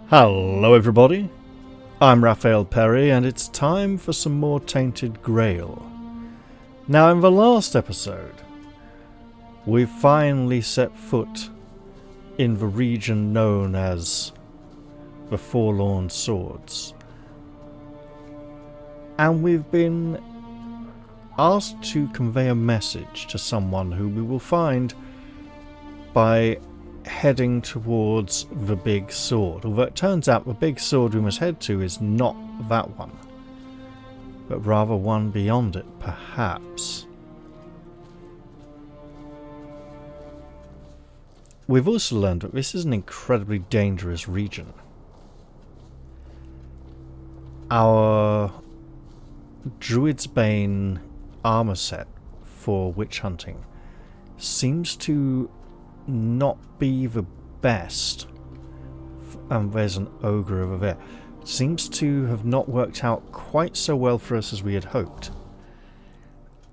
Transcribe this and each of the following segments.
Hello everybody, I'm Raphael Perry and it's time for some more Tainted Grail. Now in the last episode, we finally set foot in the region known as the Forlorn Swords. And we've been asked to convey a message to someone who we will find by heading towards the big sword. Although it turns out the big sword we must head to is not that one, but rather one beyond it, perhaps. We've also learned that this is an incredibly dangerous region. Our Druid's Bane armor set for witch hunting seems to not be the best, and there's an ogre over there. Seems to have not worked out quite so well for us as we had hoped,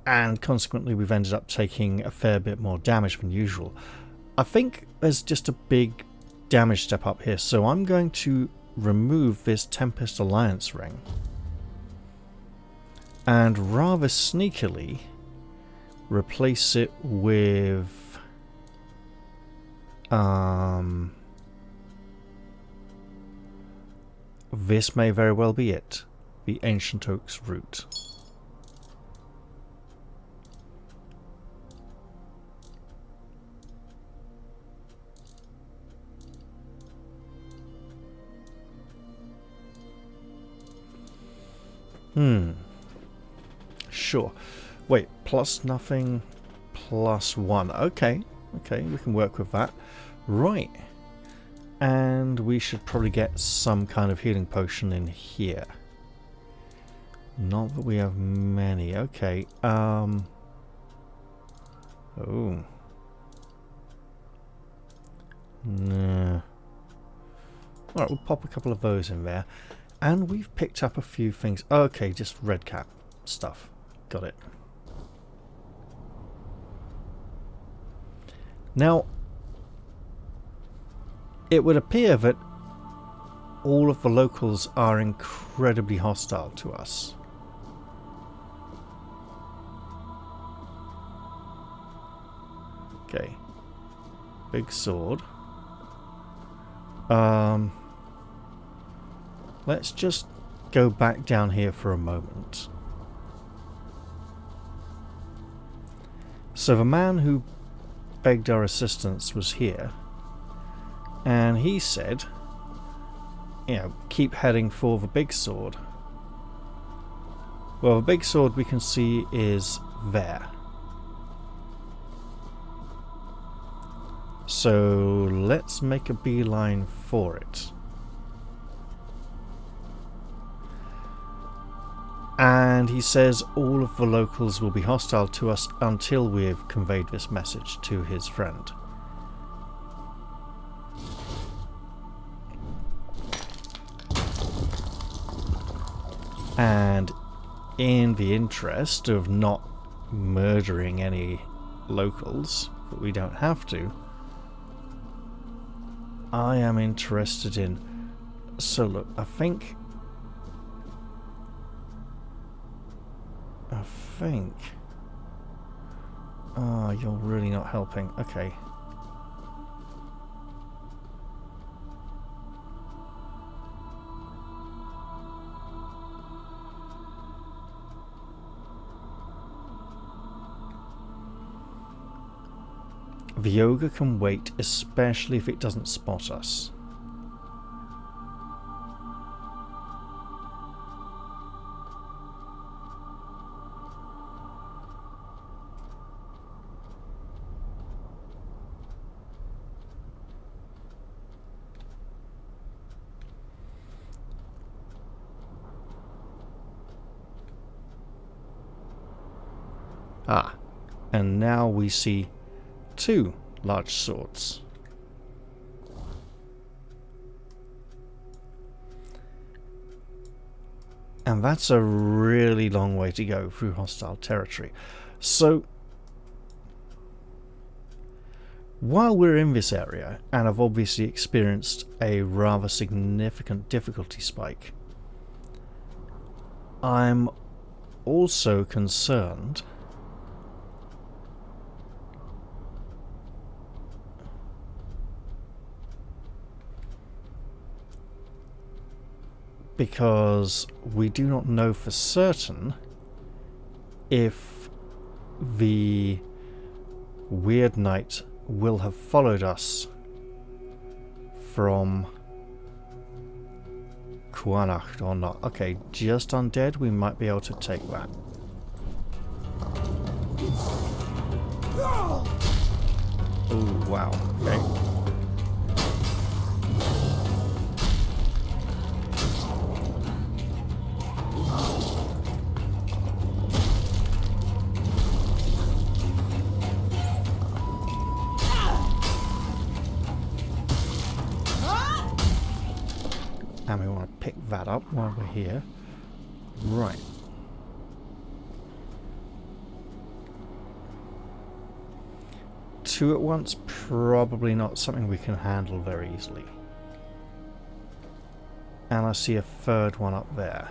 and consequently we've ended up taking a fair bit more damage than usual. I think there's just a big damage step up here, so I'm going to remove this Tempest Alliance ring and rather sneakily replace it with this may very well be it. The Ancient Oak's root. Sure. Wait, plus nothing, plus one. Okay, we can work with that. Right. And we should probably get some kind of healing potion in here. Not that we have many. Okay. Oh. Nah. Alright, we'll pop a couple of those in there. And we've picked up a few things. Okay, just red cap stuff. Got it. Now, it would appear that all of the locals are incredibly hostile to us. Okay. Big sword. Let's just go back down here for a moment. So the man who begged our assistance was here. And he said, you know, keep heading for the big sword. Well, the big sword we can see is there. So let's make a beeline for it. And he says all of the locals will be hostile to us until we have conveyed this message to his friend. And in the interest of not murdering any locals, but we don't have to, I am interested in... So look, I think... Oh, you're really not helping. Okay. The ogre can wait, especially if it doesn't spot us. Ah, and now we see two large swords. And that's a really long way to go through hostile territory. So while we're in this area, and have obviously experienced a rather significant difficulty spike, I'm also concerned because we do not know for certain if the Weird Knight will have followed us from Kuanacht or not. Okay, just undead, we might be able to take that. Oh, wow. Okay. And we want to pick that up while we're here. Right. Two at once, probably not something we can handle very easily. And I see a third one up there.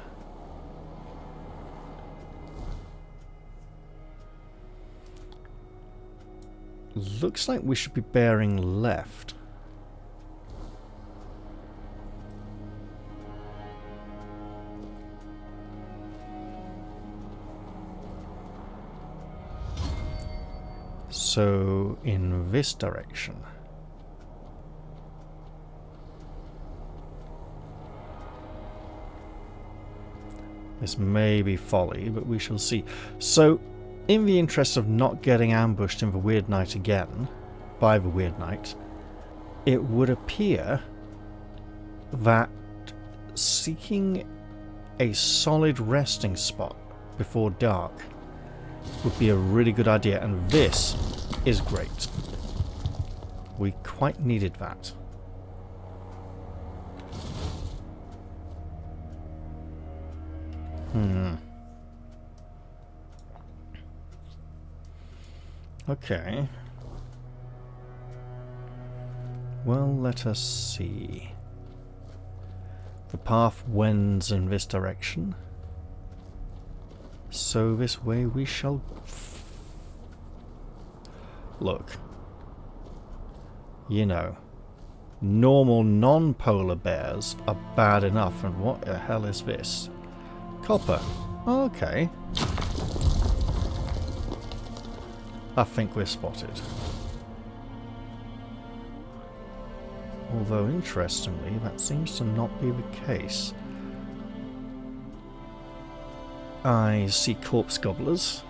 Looks like we should be bearing left. So, in this direction. This may be folly, but we shall see. So, in the interest of not getting ambushed in the Weird Knight again, by the Weird Knight, it would appear that seeking a solid resting spot before dark would be a really good idea, and this is great. We quite needed that. Okay. Well, let us see. The path wends in this direction. So this way we shall... Look. You know, normal non-polar bears are bad enough, and what the hell is this? Copper. Okay. I think we're spotted. Although, interestingly, that seems to not be the case. I see corpse gobblers.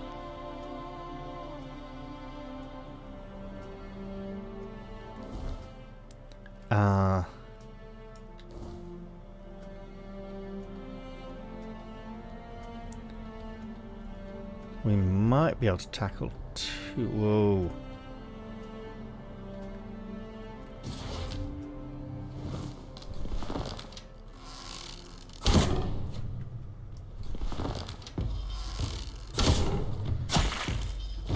We might be able to tackle two. Whoa.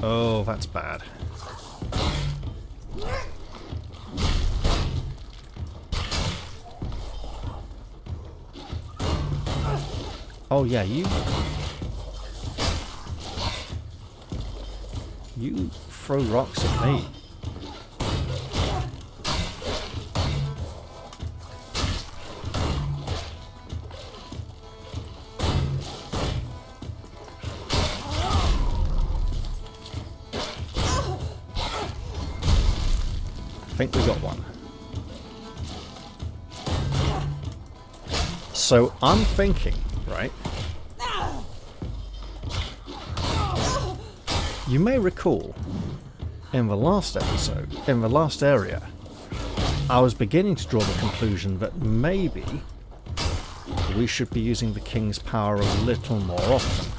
Oh, that's bad. Oh yeah, you throw rocks at me. I think we got one. So I'm thinking, right? You may recall, in the last episode, in the last area, I was beginning to draw the conclusion that maybe we should be using the King's power a little more often.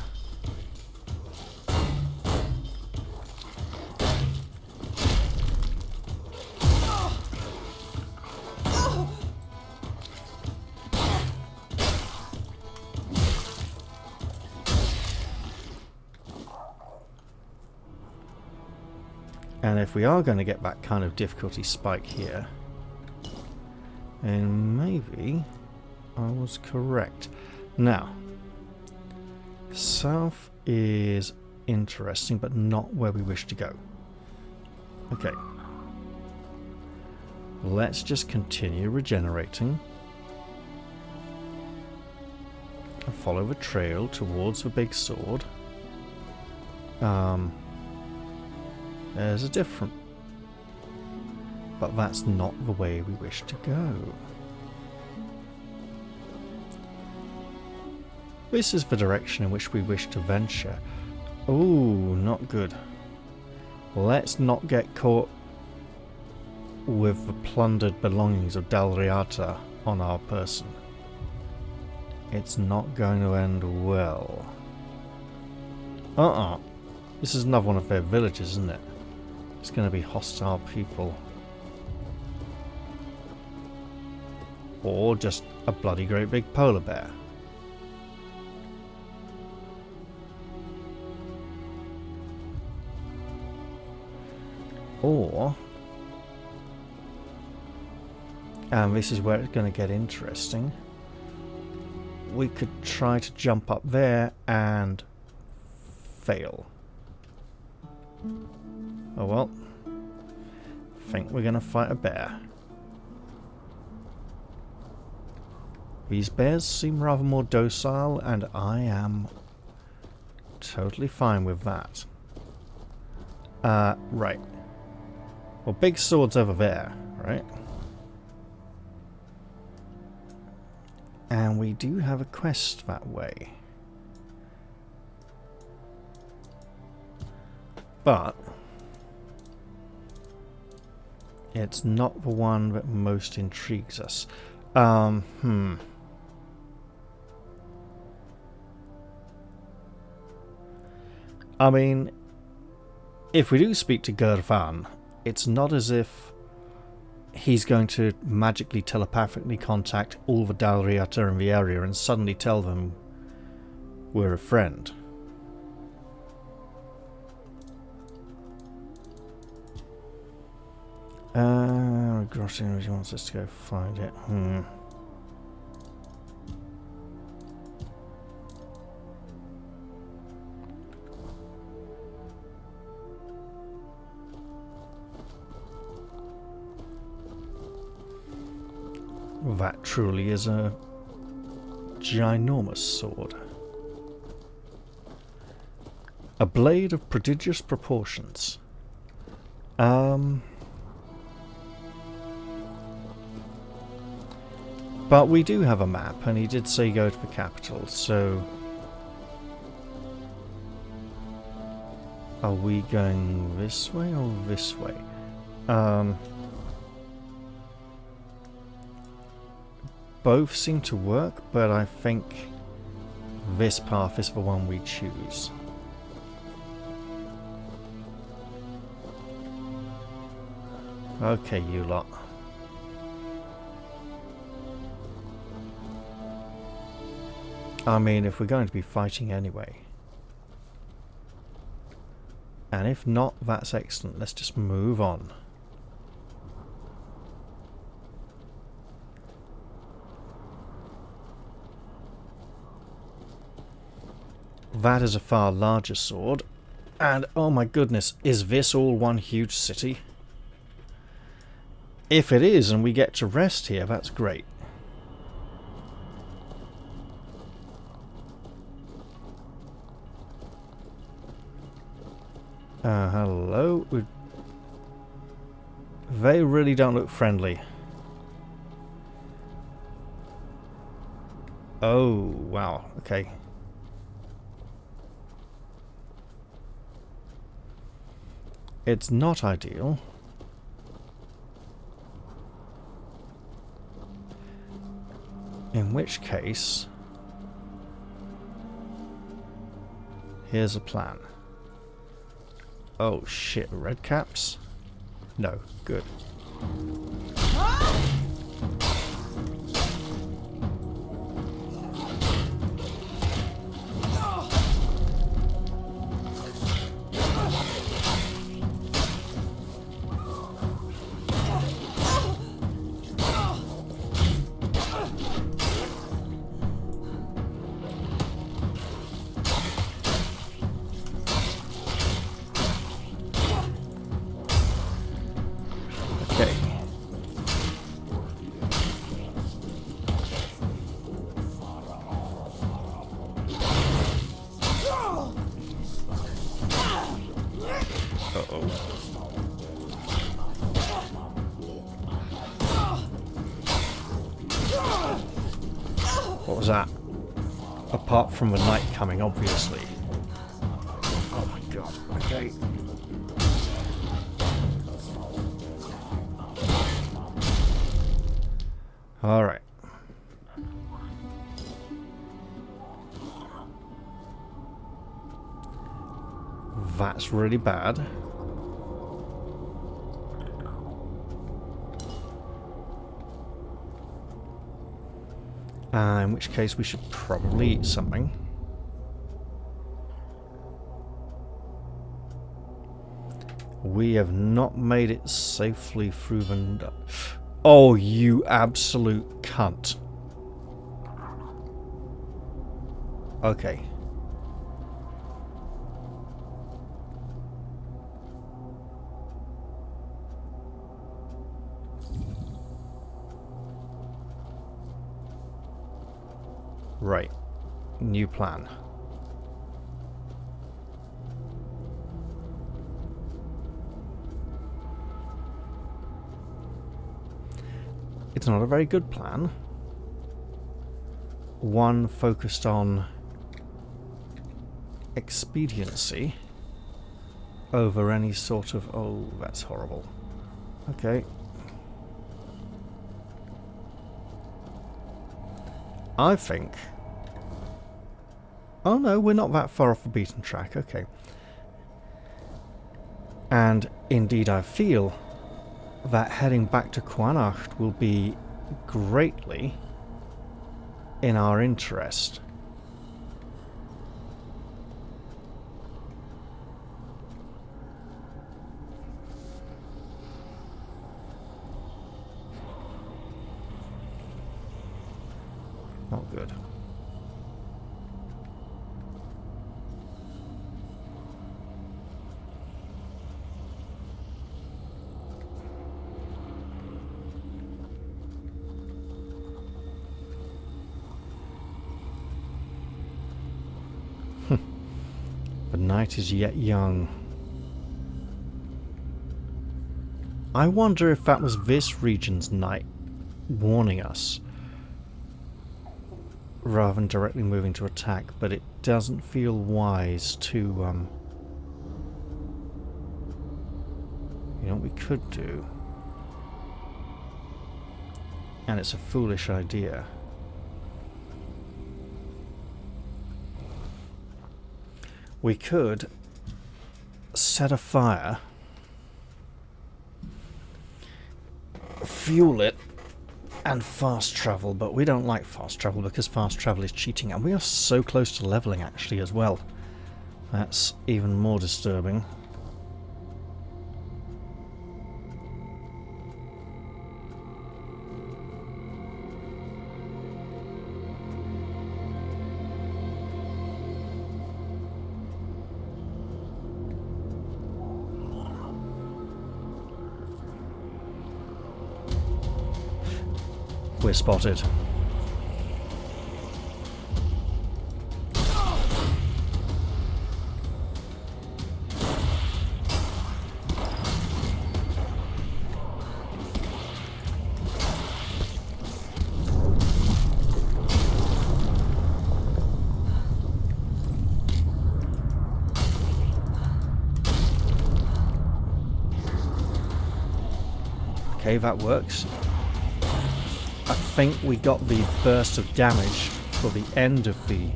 And if we are going to get that kind of difficulty spike here, then maybe I was correct. Now, south is interesting, but not where we wish to go. Okay. Let's just continue regenerating. And follow the trail towards the big sword. There's a different... But that's not the way we wish to go. This is the direction in which we wish to venture. Ooh, not good. Let's not get caught with the plundered belongings of Dalriata on our person. It's not going to end well. This is another one of their villages, isn't it? It's going to be hostile people. Or just a bloody great big polar bear. Or... and this is where it's going to get interesting. We could try to jump up there and fail. Oh well. Think we're going to fight a bear. These bears seem rather more docile, and I am totally fine with that. Right. Well, big sword's over there, right? And we do have a quest that way. But it's not the one that most intrigues us. I mean, if we do speak to Gervan, it's not as if he's going to magically telepathically contact all the Dalriata in the area and suddenly tell them we're a friend. Grossing, he wants us to go find it. That truly is a ginormous sword. A blade of prodigious proportions. But we do have a map, and he did say go to the capital, so... are we going this way or this way? Both seem to work, but I think this path is the one we choose. Okay, you lot. I mean, if we're going to be fighting anyway. And if not, that's excellent. Let's just move on. That is a far larger sword. And, oh my goodness, is this all one huge city? If it is and we get to rest here, that's great. Hello? They really don't look friendly. Oh, wow. Okay. It's not ideal. In which case, here's a plan. Oh shit, red caps? No, good. What was that? Apart from the night coming, obviously. Oh my god. Okay. Alright. That's really bad. In which case we should probably eat something. We have not made it safely through the... Oh, you absolute cunt. Okay. Right. New plan. It's not a very good plan. One focused on expediency over any sort of... Oh, that's horrible. Okay. I think... Oh no, we're not that far off the beaten track, okay. And indeed I feel that heading back to Quanacht will be greatly in our interest. Not good. The night is yet young. I wonder if that was this region's night warning us, rather than directly moving to attack, but it doesn't feel wise to, you know what we could do? And it's a foolish idea. We could set a fire, fuel it, and fast travel, but we don't like fast travel because fast travel is cheating, and we are so close to leveling actually as well. That's even more disturbing. We're spotted. Okay, that works. I think we got the burst of damage for the end of the...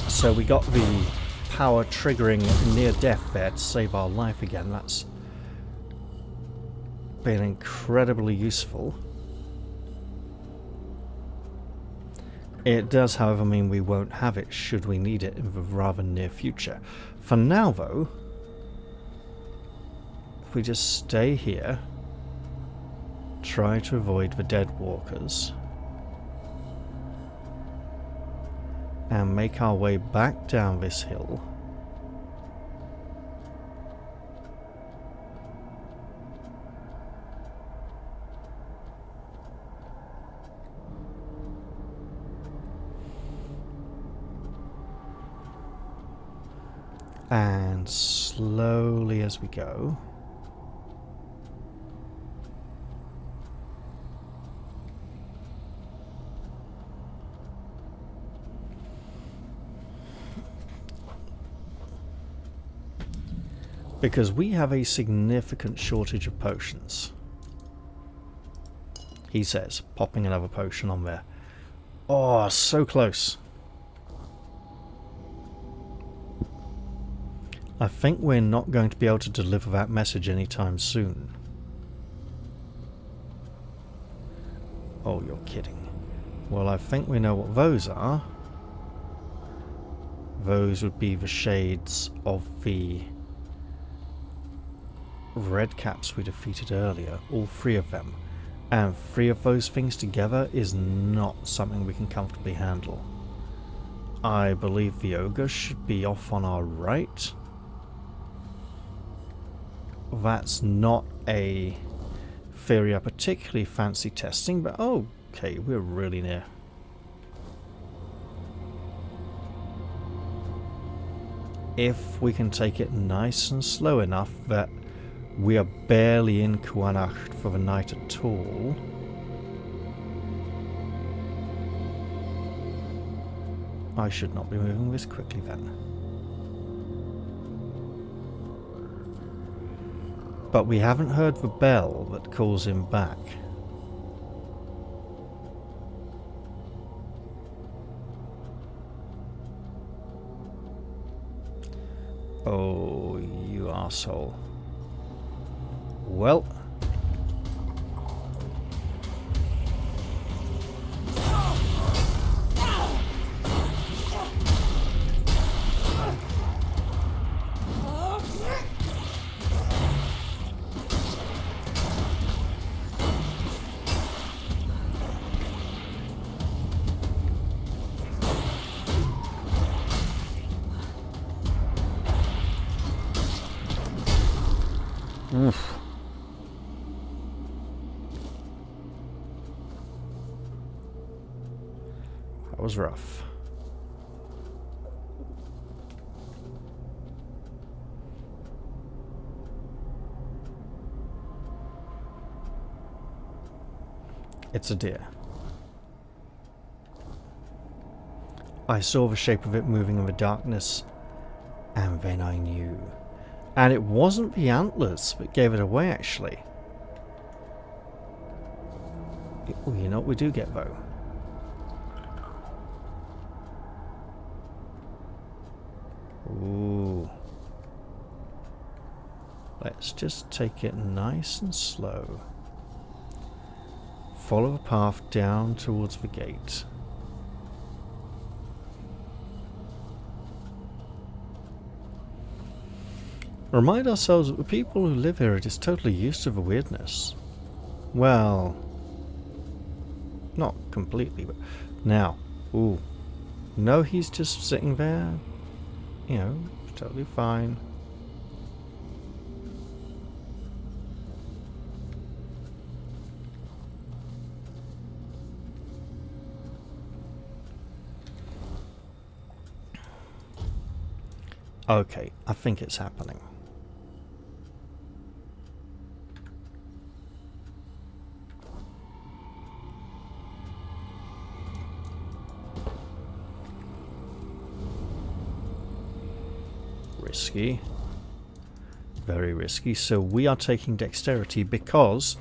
So we got the power triggering near death there to save our life again. That's been incredibly useful. It does, however, mean we won't have it should we need it in the rather near future. For now, though, if we just stay here, try to avoid the dead walkers, and make our way back down this hill. And slowly as we go, Because we have a significant shortage of potions. He says, popping another potion on there. Oh, so close. I think we're not going to be able to deliver that message anytime soon. Oh, you're kidding. Well, I think we know what those are. Those would be the shades of the red caps we defeated earlier. All three of them. And three of those things together is not something we can comfortably handle. I believe the ogre should be off on our right. That's not a theory I particularly fancy testing, but okay, we're really near. If we can take it nice and slow enough that we are barely in Kuanacht for the night at all. I should not be moving this quickly then. But we haven't heard the bell that calls him back. Oh, you arsehole. Well. Oof. That was rough. It's a deer. I saw the shape of it moving in the darkness, and then I knew. And it wasn't the antlers that gave it away, actually. Oh, you know what we do get, though? Ooh. Let's just take it nice and slow. Follow the path down towards the gate. Remind ourselves that the people who live here are just totally used to the weirdness. Well, not completely, but now. Ooh. No, he's just sitting there. You know, totally fine. Okay, I think it's happening. Risky. Very risky. So we are taking dexterity because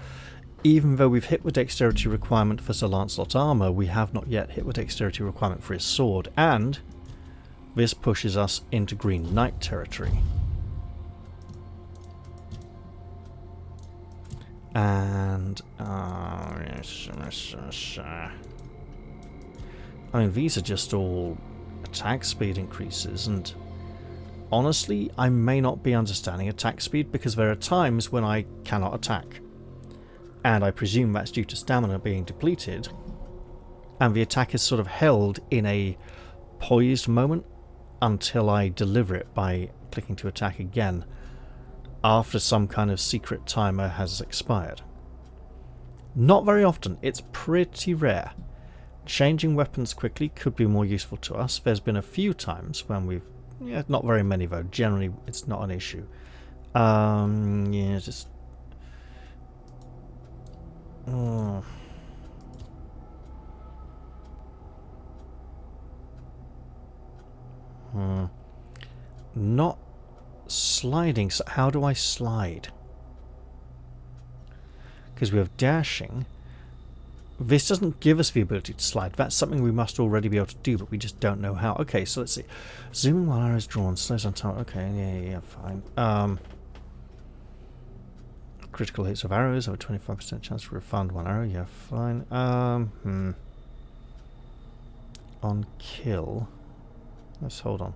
even though we've hit the dexterity requirement for Sir Lancelot's armour, we have not yet hit the dexterity requirement for his sword, and this pushes us into Green Knight territory. And I mean, these are just all attack speed increases, and honestly, I may not be understanding attack speed because there are times when I cannot attack. And I presume that's due to stamina being depleted. And the attack is sort of held in a poised moment until I deliver it by clicking to attack again after some kind of secret timer has expired. Not very often. It's pretty rare. Changing weapons quickly could be more useful to us. There's been a few times when we've... Yeah, not very many though. Generally, it's not an issue. Yeah, just... Oh. Not sliding. So how do I slide? Because we have dashing. This doesn't give us the ability to slide. That's something we must already be able to do, but we just don't know how. Okay, so let's see. Zooming while arrow is drawn, slows on time. Okay, yeah, fine. Critical hits of arrows have a 25% chance to refund one arrow. Yeah, fine. On kill. Let's hold on.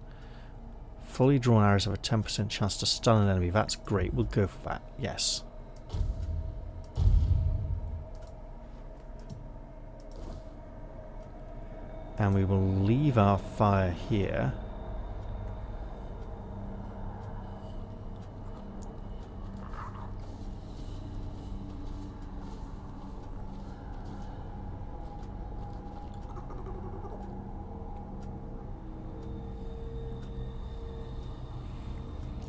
Fully drawn arrows have a 10% chance to stun an enemy. That's great. We'll go for that. Yes. And we will leave our fire here.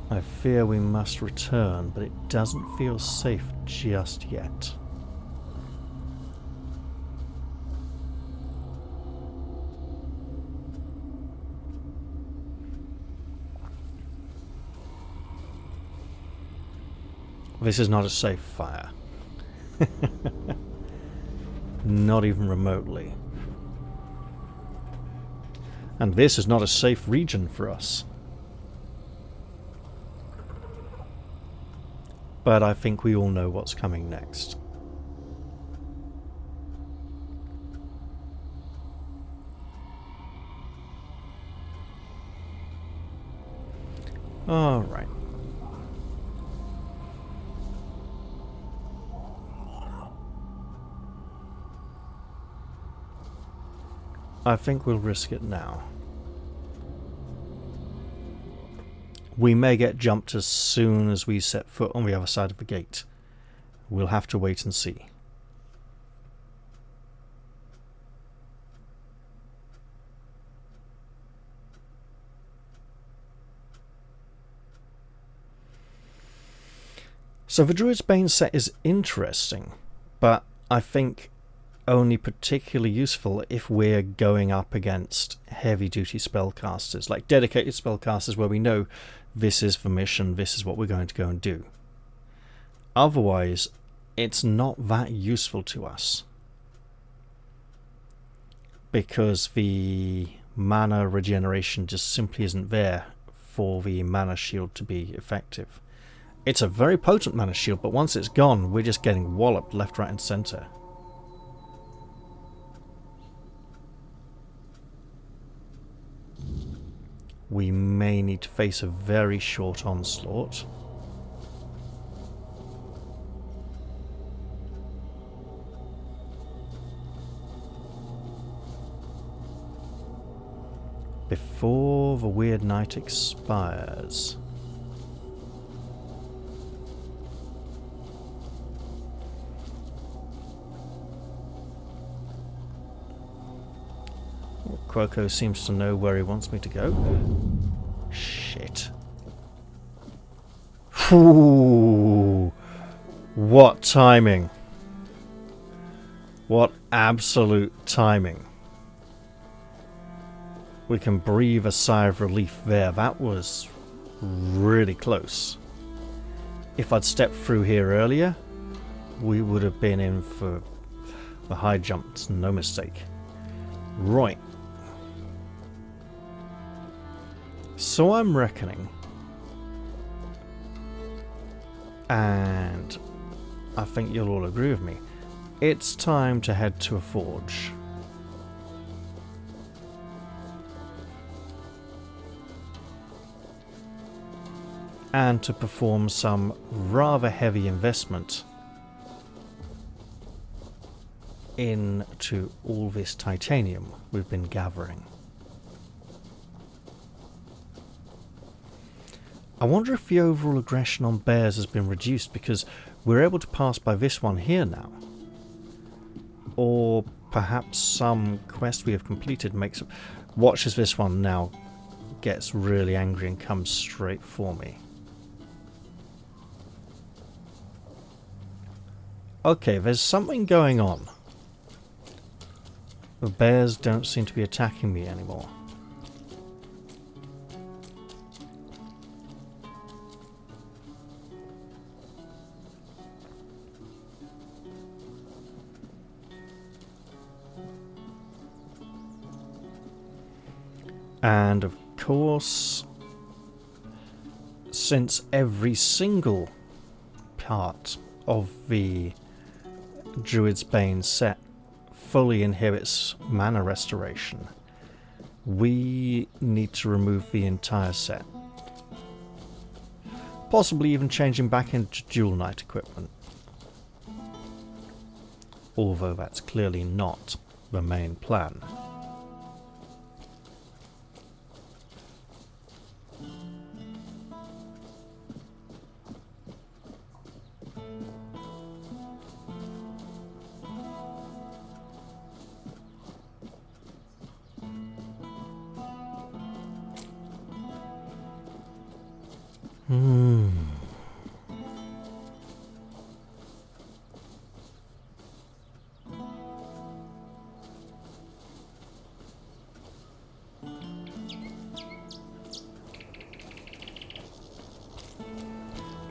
I fear we must return, but it doesn't feel safe just yet. This is not a safe fire. Not even remotely. And this is not a safe region for us. But I think we all know what's coming next. All right. I think we'll risk it now. We may get jumped as soon as we set foot on the other side of the gate. We'll have to wait and see. So the Druid's Bane set is interesting, but I think only particularly useful if we're going up against heavy-duty spellcasters, like dedicated spellcasters where we know this is the mission, this is what we're going to go and do. Otherwise, it's not that useful to us, because the mana regeneration just simply isn't there for the mana shield to be effective. It's a very potent mana shield, but once it's gone, we're just getting walloped left, right and centre. We may need to face a very short onslaught. Before the weird night expires. Quirko seems to know where he wants me to go. Shit. Ooh, what timing. What absolute timing. We can breathe a sigh of relief there. That was really close. If I'd stepped through here earlier, we would have been in for the high jumps, no mistake. Right. So I'm reckoning, and I think you'll all agree with me, it's time to head to a forge. And to perform some rather heavy investment into all this titanium we've been gathering. I wonder if the overall aggression on bears has been reduced because we're able to pass by this one here now. Or perhaps some quest we have completed watches this one now gets really angry and comes straight for me. Okay, there's something going on. The bears don't seem to be attacking me anymore. And of course, since every single part of the Druid's Bane set fully inhibits mana restoration, we need to remove the entire set. Possibly even changing back into Dual Knight equipment. Although that's clearly not the main plan.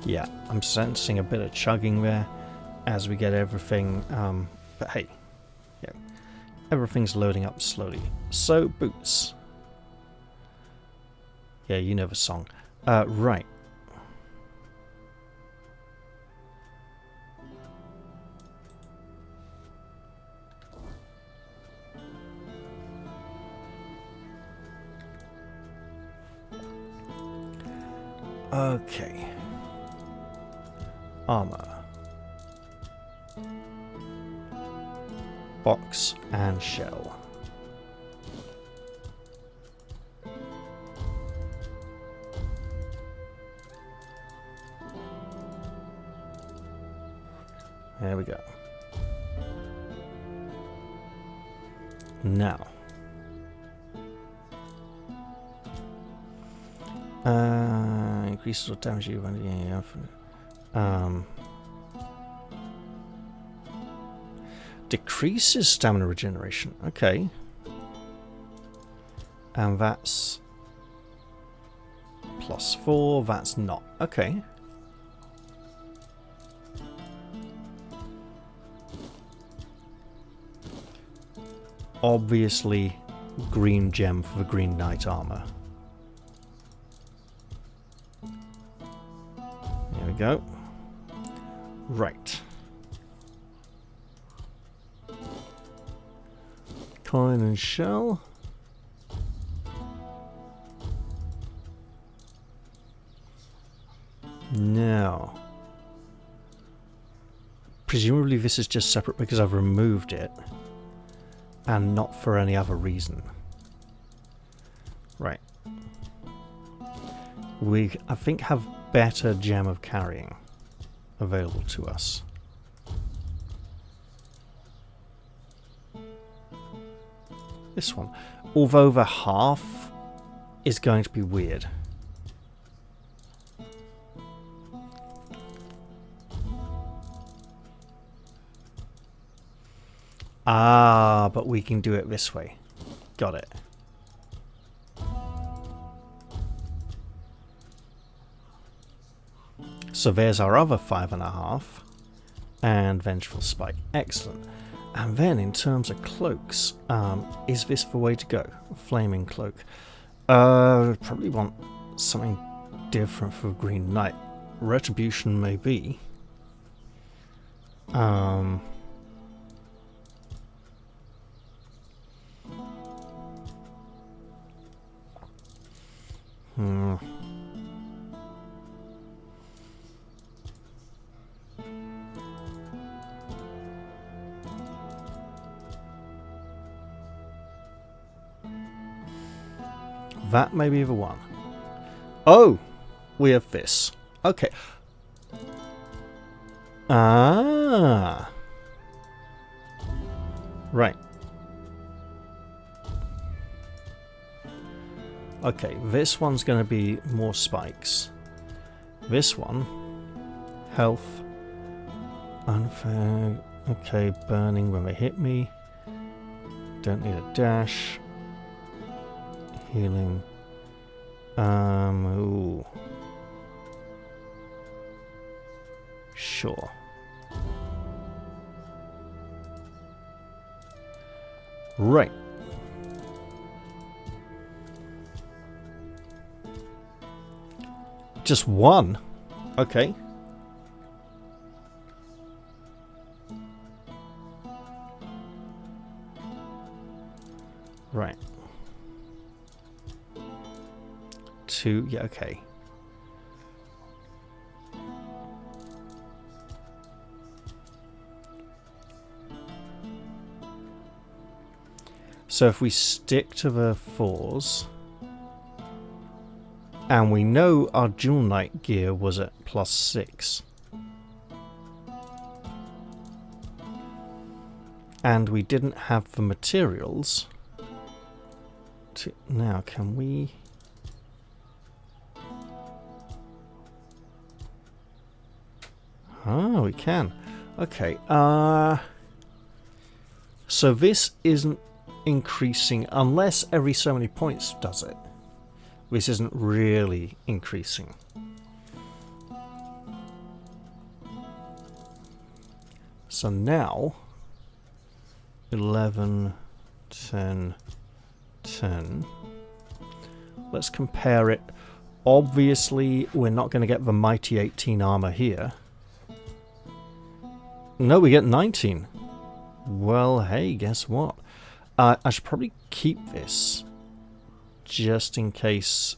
Yeah, I'm sensing a bit of chugging there as we get everything, but hey, yeah, everything's loading up slowly. So, boots. Yeah, you know the song. Right. Okay. Armor. Box and shell. There we go. Now. Increases or damage you when decreases stamina regeneration. Okay. And that's +4. That's not. Okay. Obviously, green gem for the Green Knight armor. There we go. Right. Coin and shell. Now. Presumably this is just separate because I've removed it. And not for any other reason. Right. We, I think, have better gem of carrying available to us. This one. Although the half is going to be weird. Ah, but we can do it this way. Got it. So there's our other 5.5. And Vengeful Spike. Excellent. And then in terms of cloaks, is this the way to go? Flaming Cloak. Probably want something different for Green Knight. Retribution maybe. That may be the one. Oh! We have this. Okay. Ah! Right. Okay, this one's going to be more spikes. This one, health, unfair. Okay, burning when they hit me. Don't need a dash. Healing. Ooh. Sure. Right. Just one? Okay. Right. 2, yeah, okay. So if we stick to the 4s, and we know our dual knight gear was at +6, and we didn't have the materials to... Now, can we... Oh, we can. Okay, so this isn't increasing unless every so many points does it. This isn't really increasing. So now 11, 10, 10. Let's compare it. Obviously we're not going to get the mighty 18 armor here. No, we get 19. Well, hey, guess what? I should probably keep this, just in case.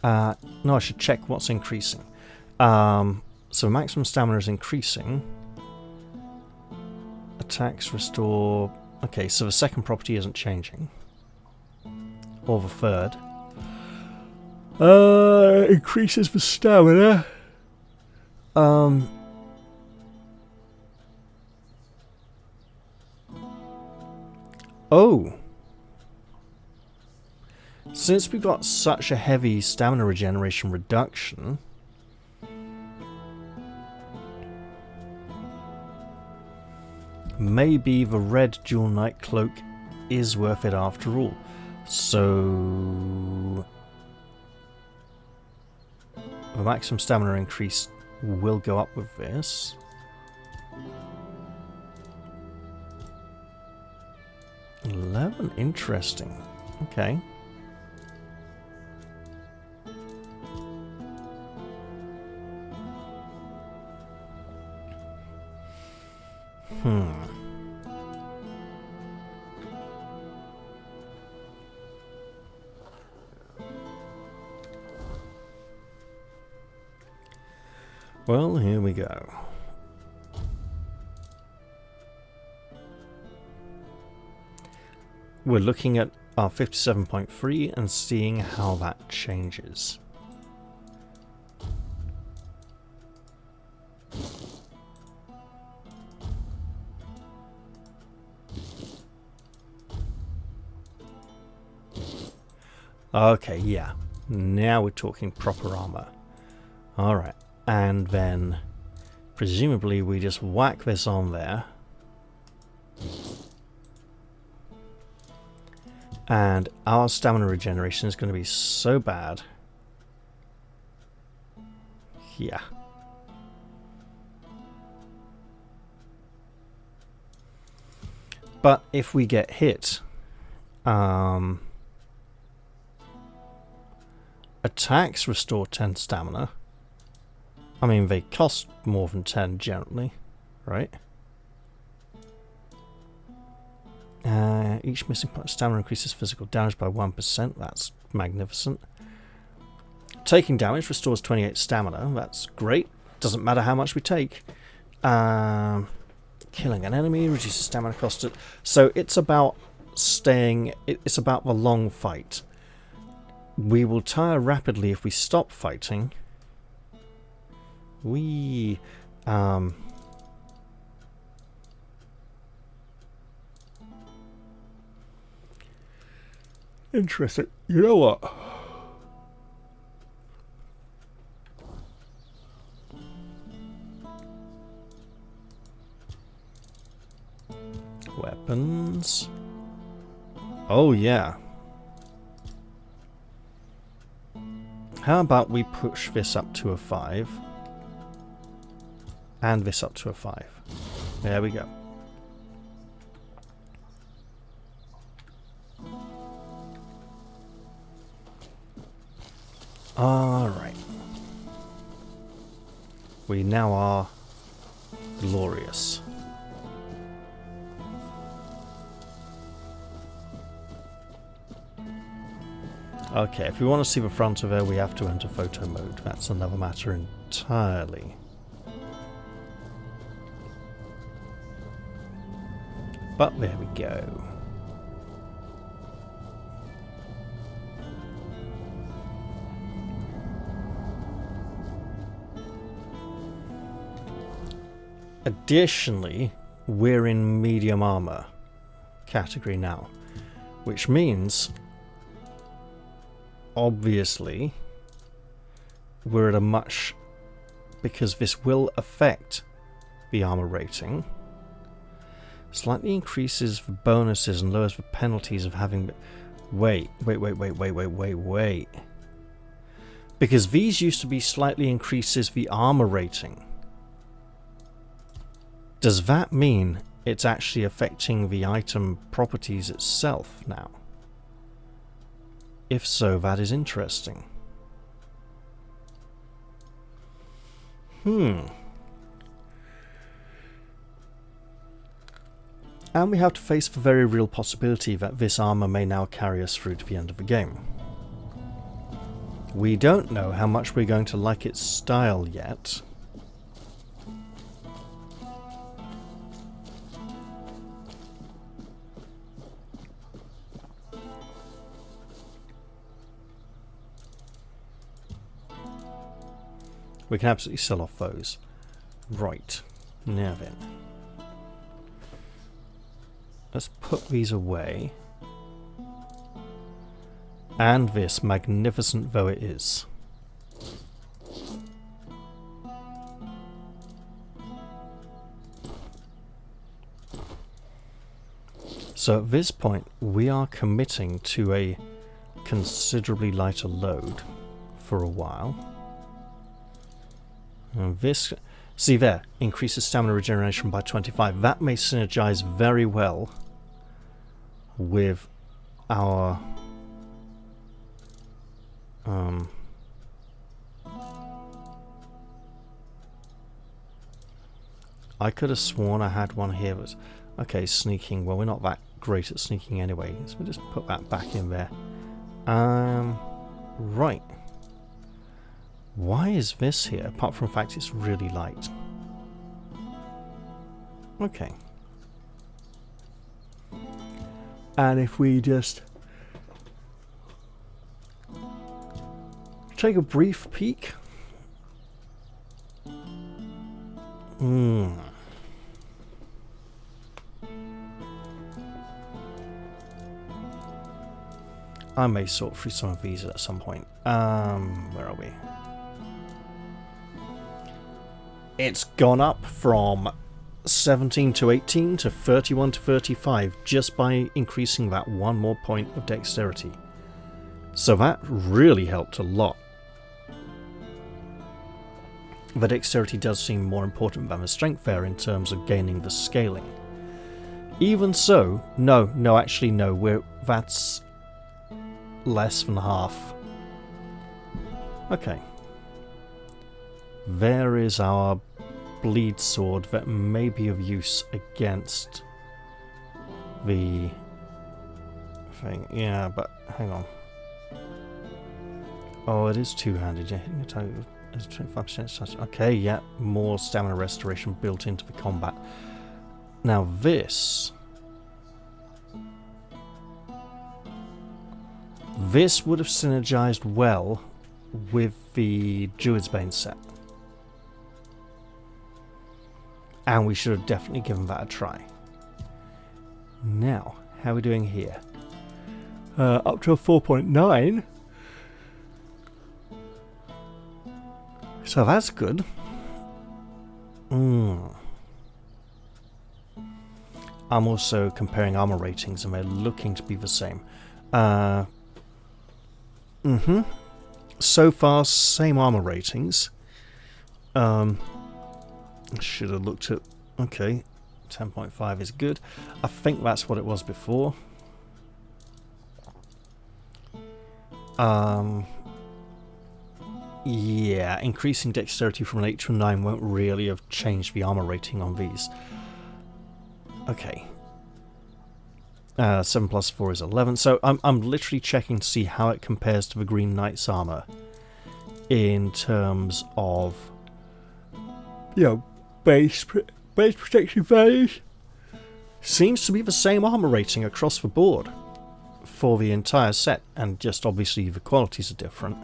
No, I should check what's increasing. So maximum stamina is increasing. Attacks restore... Okay, so the second property isn't changing. Or the third. Increases the stamina. Oh. Since we've got such a heavy stamina regeneration reduction, maybe the red dual knight cloak is worth it after all. So the maximum stamina increase will go up with this. Interesting. Okay. Well, here we go. We're looking at our 57.3 and seeing how that changes. Okay, yeah. Now we're talking proper armor. Alright. And then, presumably, we just whack this on there. And our stamina regeneration is going to be so bad. Yeah. But if we get hit, attacks restore 10 stamina. I mean, they cost more than 10 generally, right? Each missing point of stamina increases physical damage by 1%. That's magnificent. Taking damage restores 28 stamina. That's great. Doesn't matter how much we take. Killing an enemy reduces stamina cost. So it's about staying... It's about the long fight. We will tire rapidly if we stop fighting. Interesting. You know what? Weapons. Oh, yeah. How about we push this up to a 5? And this up to a 5. There we go. Alright. We now are glorious. Okay, if we want to see the front of her, we have to enter photo mode. That's another matter entirely. But there we go. Additionally, we're in medium armor category now, which means obviously we're at a much, because this will affect the armor rating, slightly increases the bonuses and lowers the penalties of having... Wait. Because these used to be slightly increases the armor rating. Does that mean it's actually affecting the item properties itself now? If so, that is interesting. And we have to face the very real possibility that this armor may now carry us through to the end of the game. We don't know how much we're going to like its style yet. We can absolutely sell off those. Right. Now then. Let's put these away. And this, magnificent though it is. So at this point, we are committing to a considerably lighter load for a while. And this, see there, increases stamina regeneration by 25. That may synergize very well with our I could have sworn I had one here that was okay, sneaking. Well, we're not that great at sneaking anyway, so we'll just put that back in there. Right. Why is this here, apart from the fact it's really light? Okay. And if we just take a brief peek. I may sort through some of these at some point. Where are we? It's gone up from 17 to 18 to 31 to 35 just by increasing that one more point of dexterity. So that really helped a lot. The dexterity does seem more important than the strength there in terms of gaining the scaling. Even so, no, that's less than half. Okay. There is our bleed sword that may be of use against the thing. Yeah, but hang on. Oh, it is two-handed. You're hitting a total of 25%. Okay, yeah, more stamina restoration built into the combat. Now this would have synergized well with the Druid's Bane set. And we should have definitely given that a try. Now, how are we doing here? Up to a 4.9. So that's good. I'm also comparing armor ratings and they're looking to be the same. So far, same armor ratings. Should have looked at... Okay, 10.5 is good. I think that's what it was before. Yeah, increasing dexterity from an 8 to a 9 won't really have changed the armor rating on these. Okay. 7 plus 4 is 11. So I'm literally checking to see how it compares to the Green Knight's armor in terms of, you know, base protection values. Seems to be the same armor rating across the board for the entire set, and just obviously the qualities are different.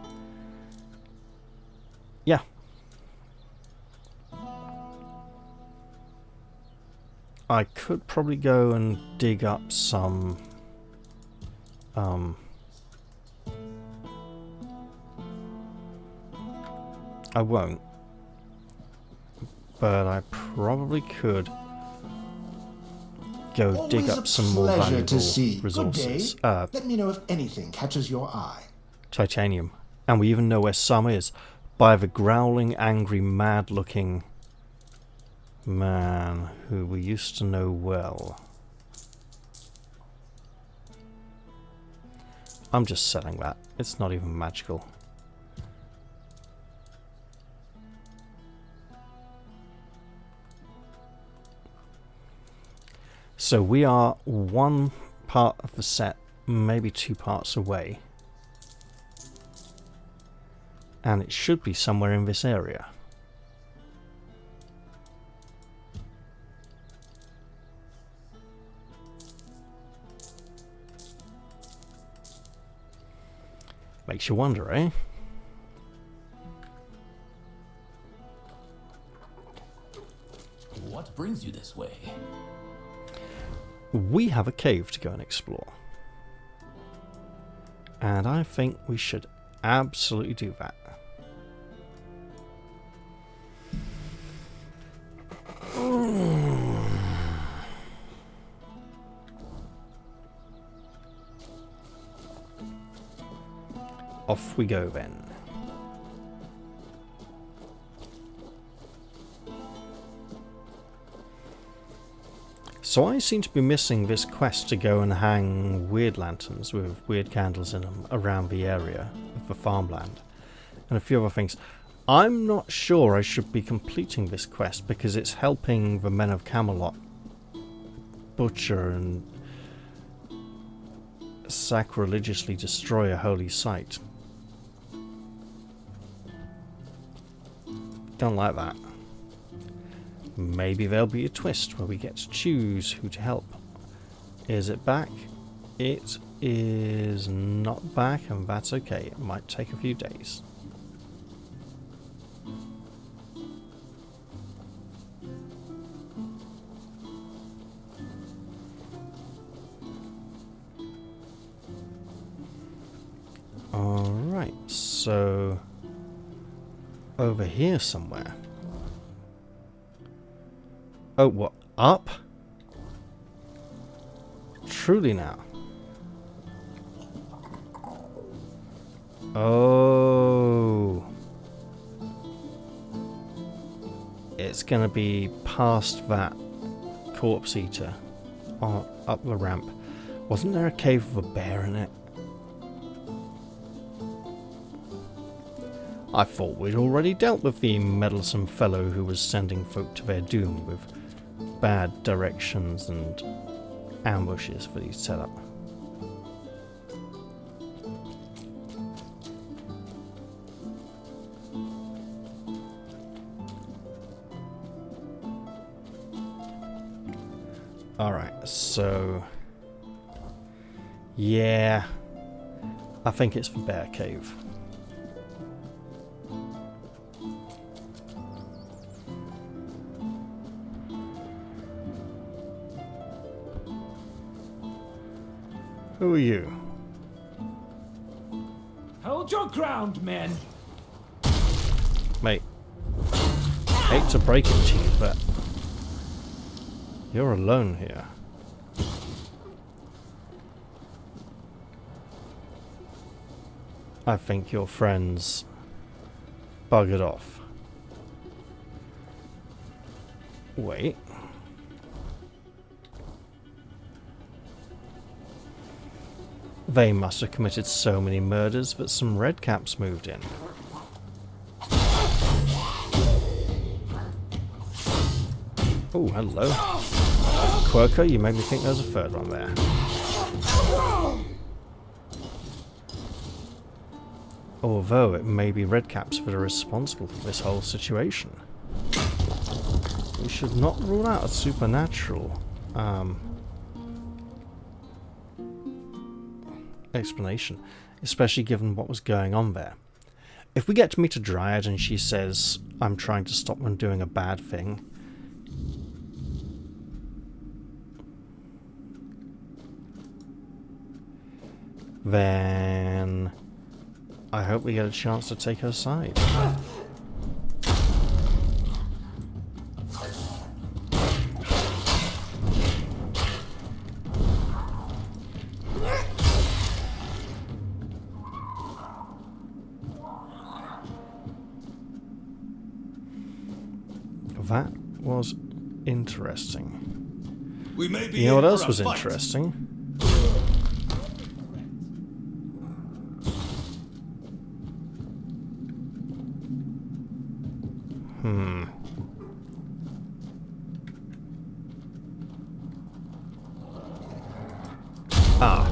Yeah. I could probably go and dig up some I won't, but I probably could go dig up some more valuable resources. Let me know if anything catches your eye. Titanium. And we even know where some is, by the growling, angry, mad-looking man who we used to know well. I'm just selling that. It's not even magical. So we are one part of the set, maybe 2 parts away. And it should be somewhere in this area. Makes you wonder, eh? What brings you this way? We have a cave to go and explore. And I think we should absolutely do that. Off we go then. So I seem to be missing this quest to go and hang weird lanterns with weird candles in them around the area of the farmland. And a few other things. I'm not sure I should be completing this quest because it's helping the men of Camelot butcher and sacrilegiously destroy a holy site. Don't like that. Maybe there'll be a twist where we get to choose who to help. Is it back? It is not back, and that's okay. It might take a few days. Alright, so over here somewhere. Oh, what? Up? Truly now. Oh. It's gonna be past that corpse eater on up the ramp. Wasn't there a cave with a bear in it? I thought we'd already dealt with the meddlesome fellow who was sending folk to their doom with bad directions and ambushes that he'd set up. Alright, so yeah, I think it's the bear cave. Who are you? Hold your ground, men. Mate, hate to break it to you, but you're alone here. I think your friends buggered off. Wait. They must have committed so many murders that some redcaps moved in. Oh, hello. Quirker, you made me think there's a third one there. Although it may be redcaps that are responsible for this whole situation. We should not rule out a supernatural explanation, especially given what was going on there. If we get to meet a dryad and she says, I'm trying to stop them doing a bad thing, then I hope we get a chance to take her side. That was interesting. We may be You know what in else for a was fight. interesting? Ah.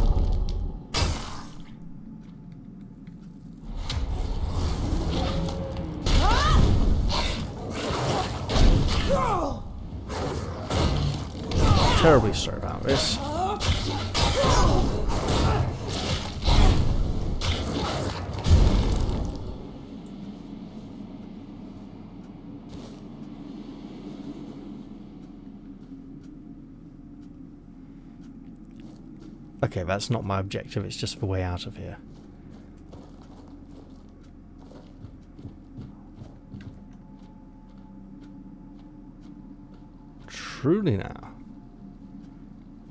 Terribly sorry about this. Okay, that's not my objective, it's just the way out of here. Truly now.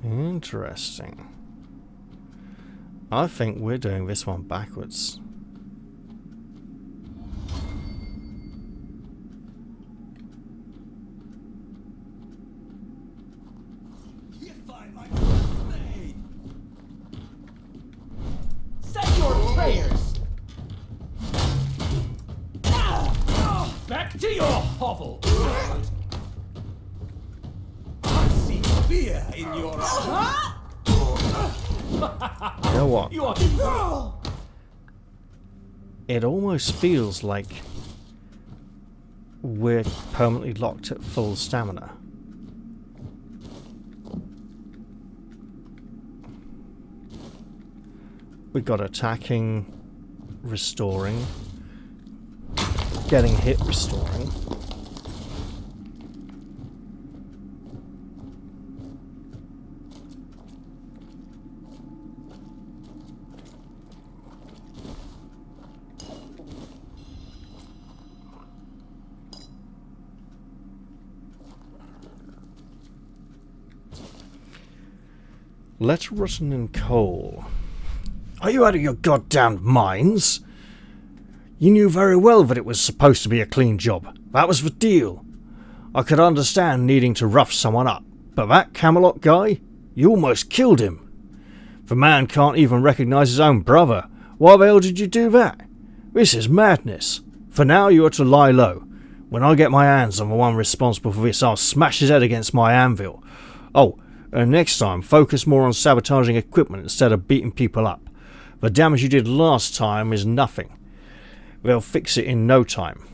Interesting. I think we're doing this one backwards. Say your prayers. Back to your hovel. I see fear in your eyes. You know what? You are. It almost feels like we're permanently locked at full stamina. We got attacking, restoring, getting hit, restoring. Letter rotten in coal. Are you out of your goddamn minds? You knew very well that it was supposed to be a clean job. That was the deal. I could understand needing to rough someone up, but that Camelot guy? You almost killed him. The man can't even recognise his own brother. Why the hell did you do that? This is madness. For now you are to lie low. When I get my hands on the one responsible for this, I'll smash his head against my anvil. Oh, and next time focus more on sabotaging equipment instead of beating people up. The damage you did last time is nothing. They'll fix it in no time.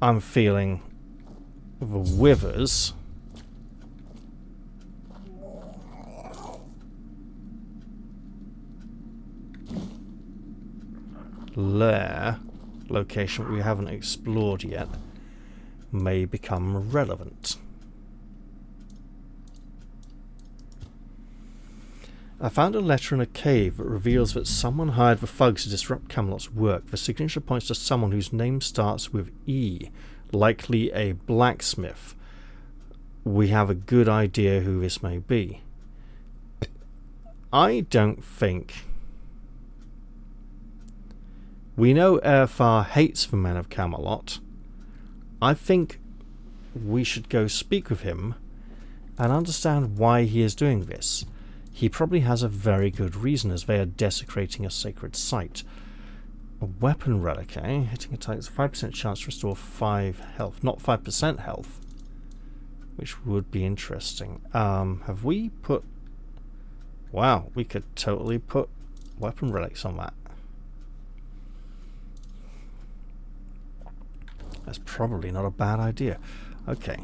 I'm feeling the withers. Lair, location we haven't explored yet, may become relevant. I found a letter in a cave that reveals that someone hired the thugs to disrupt Camelot's work. The signature points to someone whose name starts with E, likely a blacksmith. We have a good idea who this may be. I don't think... We know Airfar hates the men of Camelot. I think we should go speak with him and understand why he is doing this. He probably has a very good reason, as they are desecrating a sacred site. A weapon relic, eh? Hitting a target's a 5% chance to restore 5 health. Not 5% health. Which would be interesting. Have we put... Wow, we could totally put weapon relics on that. That's probably not a bad idea. Okay.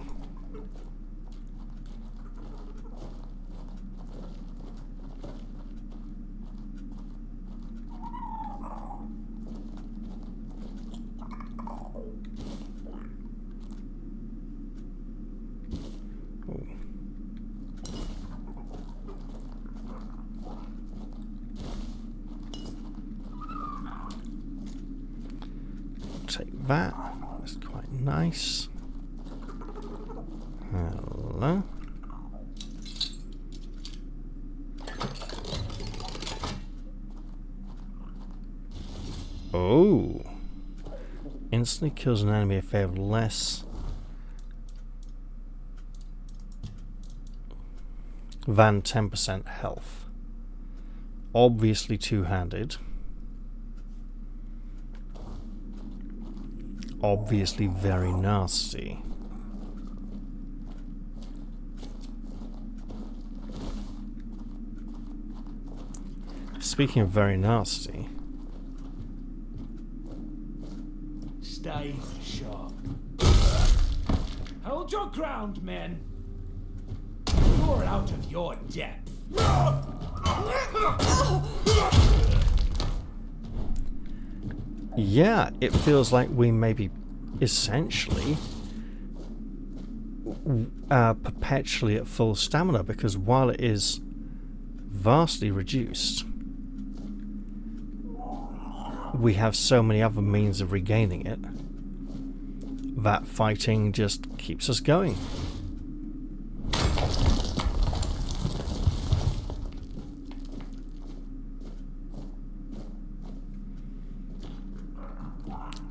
Take that. That's quite nice. Hello. Oh. Instantly kills an enemy if they have less than 10% health. Obviously two-handed. Obviously very nasty. Speaking of very nasty, Stay sharp. Hold your ground, men. You're out of your depth. yeah, it feels like we may be essentially perpetually at full stamina, because while it is vastly reduced, we have so many other means of regaining it that fighting just keeps us going.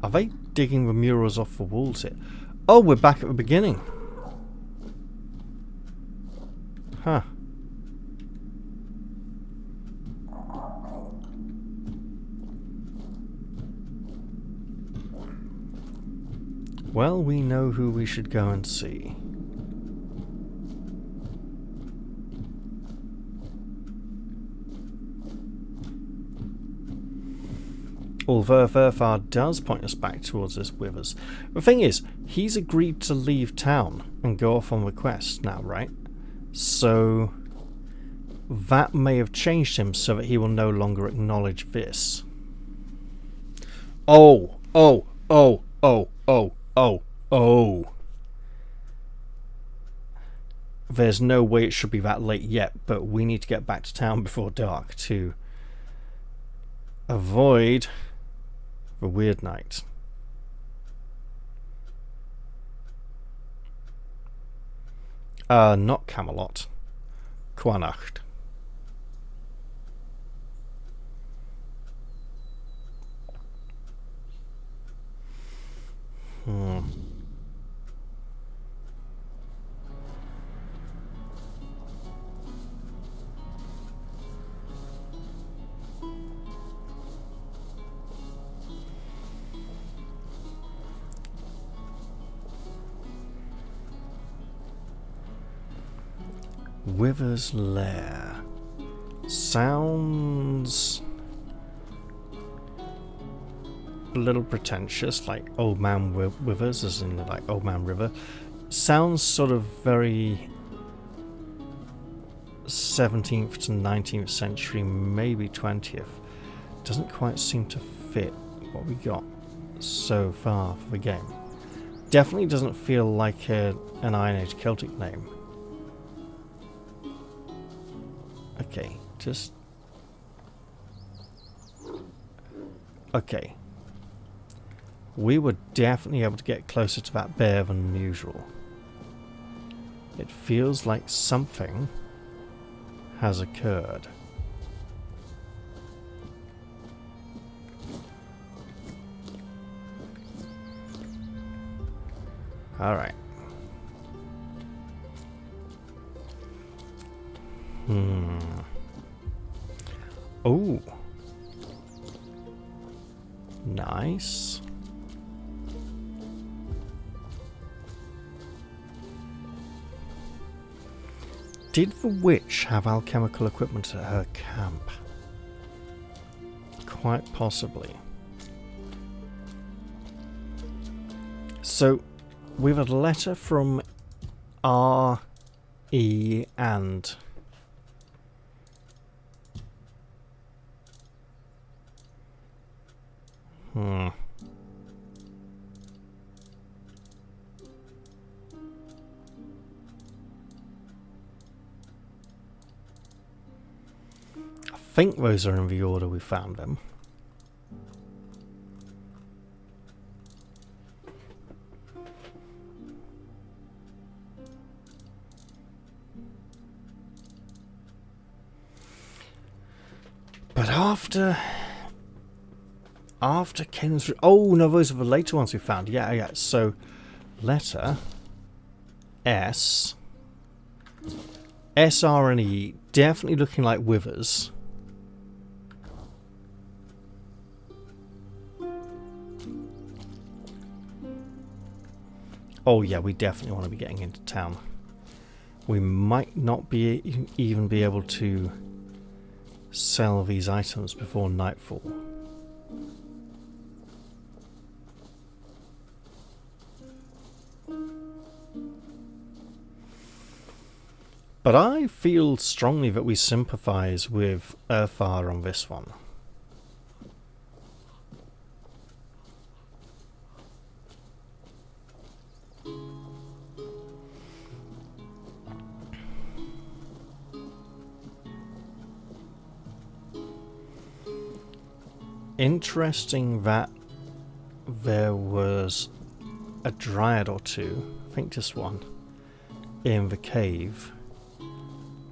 Are they digging the murals off the walls here? Oh, we're back at the beginning. Huh. Well, we know who we should go and see. Although Verfar does point us back towards this Withers. The thing is, he's agreed to leave town and go off on the quest now, right? So that may have changed him so that he will no longer acknowledge this. Oh. There's no way it should be that late yet, but we need to get back to town before dark to avoid the weird night. Not Camelot. Quanacht. Wither's Lair. Sounds a little pretentious, like Old Man Withers, as in like Old Man River. Sounds sort of very 17th to 19th century, maybe 20th. Doesn't quite seem to fit what we got so far for the game. Definitely doesn't feel like an Iron Age Celtic name. Okay, just... Okay. We were definitely able to get closer to that bear than usual. It feels like something has occurred. Alright. Oh. Nice. Did the witch have alchemical equipment at her camp? Quite possibly. So, we've had a letter from R, E, and... I think those are in the order we found them. But after Ken's... Oh, no, those are the later ones we found. Yeah. So, letter S, S, R, and E, definitely looking like withers. Oh, yeah, we definitely want to be getting into town. We might not be even be able to sell these items before nightfall. But I feel strongly that we sympathise with Earthar on this one. Interesting that there was a dryad or two, I think just one, in the cave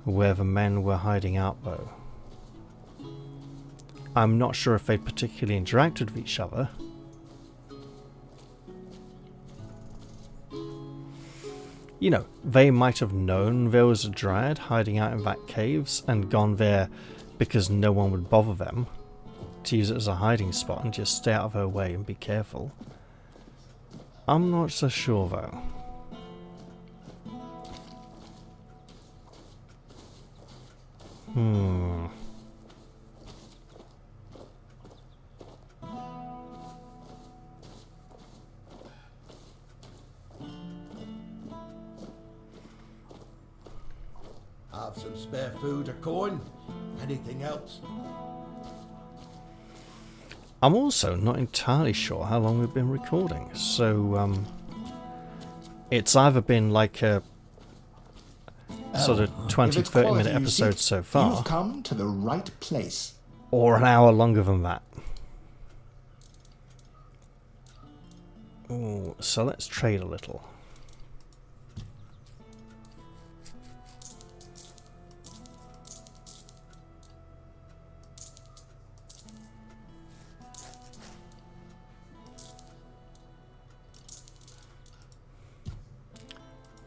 where the men were hiding out though. I'm not sure if they particularly interacted with each other. You know, they might have known there was a dryad hiding out in that caves and gone there because no one would bother them, to use it as a hiding spot and just stay out of her way and be careful. I'm not so sure though. Have some spare food or coin? Anything else? I'm also not entirely sure how long we've been recording, so it's either been like a sort of 20-30 minute episode so far, You've come to the right place. or an hour longer than that. Ooh, so let's trade a little.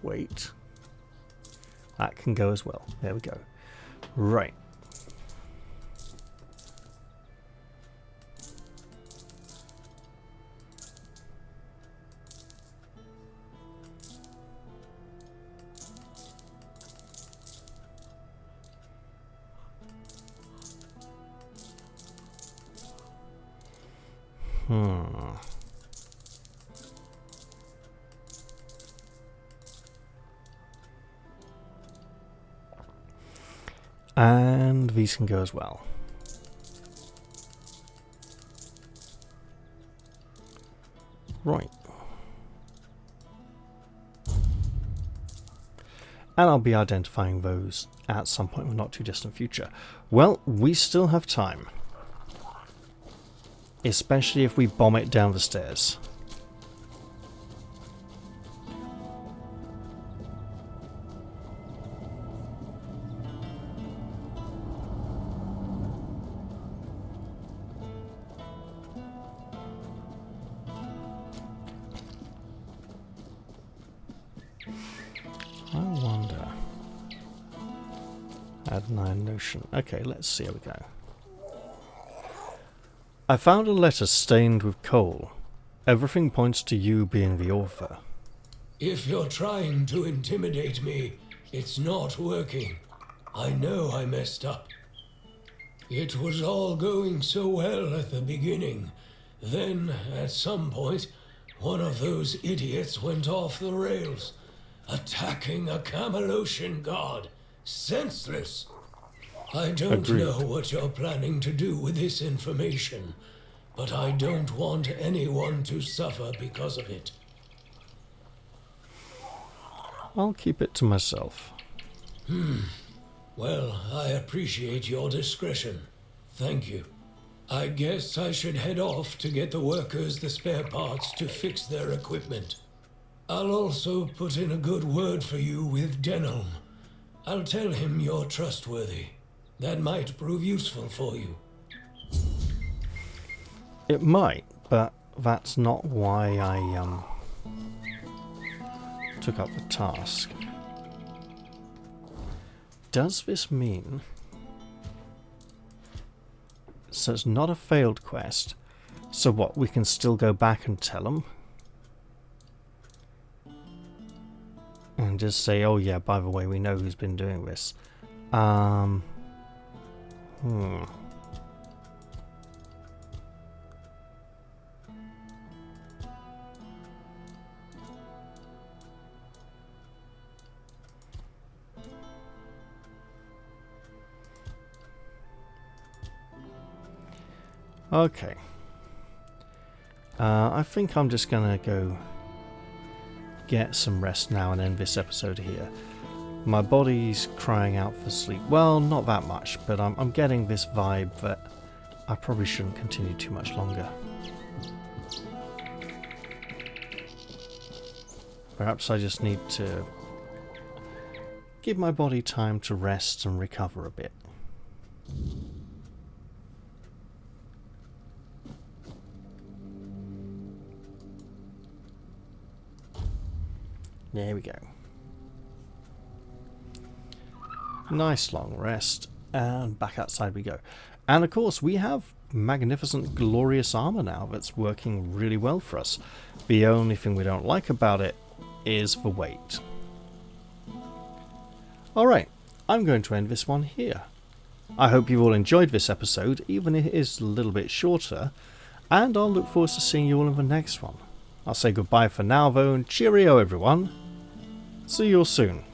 Wait. That can go as well. There we go. Right. And these can go as well. Right. And I'll be identifying those at some point in the not too distant future. Well, we still have time. Especially if we bomb it down the stairs. I wonder. Add 9 notion. Okay, let's see how we go. I found a letter stained with coal. Everything points to you being the author. If you're trying to intimidate me, it's not working. I know I messed up. It was all going so well at the beginning. Then, at some point, one of those idiots went off the rails, attacking a Camelocian god. Senseless. I don't Agreed. know what you're planning to do with this information, but I don't want anyone to suffer because of it. I'll keep it to myself. Well, I appreciate your discretion. Thank you. I guess I should head off to get the workers the spare parts to fix their equipment. I'll also put in a good word for you with Denholm. I'll tell him you're trustworthy. That might prove useful for you. It might, but that's not why I took up the task. Does this mean... So it's not a failed quest. So what, we can still go back and tell them? And just say, oh yeah, by the way, we know who's been doing this. Okay. I think I'm just gonna go get some rest now and end this episode here. My body's crying out for sleep. Well, not that much, but I'm getting this vibe that I probably shouldn't continue too much longer. Perhaps I just need to give my body time to rest and recover a bit. There we go. Nice long rest, and back outside we go. And of course we have magnificent, glorious armor now that's working really well for us. The only thing we don't like about it is the weight. Alright, I'm going to end this one here. I hope you've all enjoyed this episode, even if it is a little bit shorter, and I'll look forward to seeing you all in the next one. I'll say goodbye for now though, and cheerio everyone. See you all soon.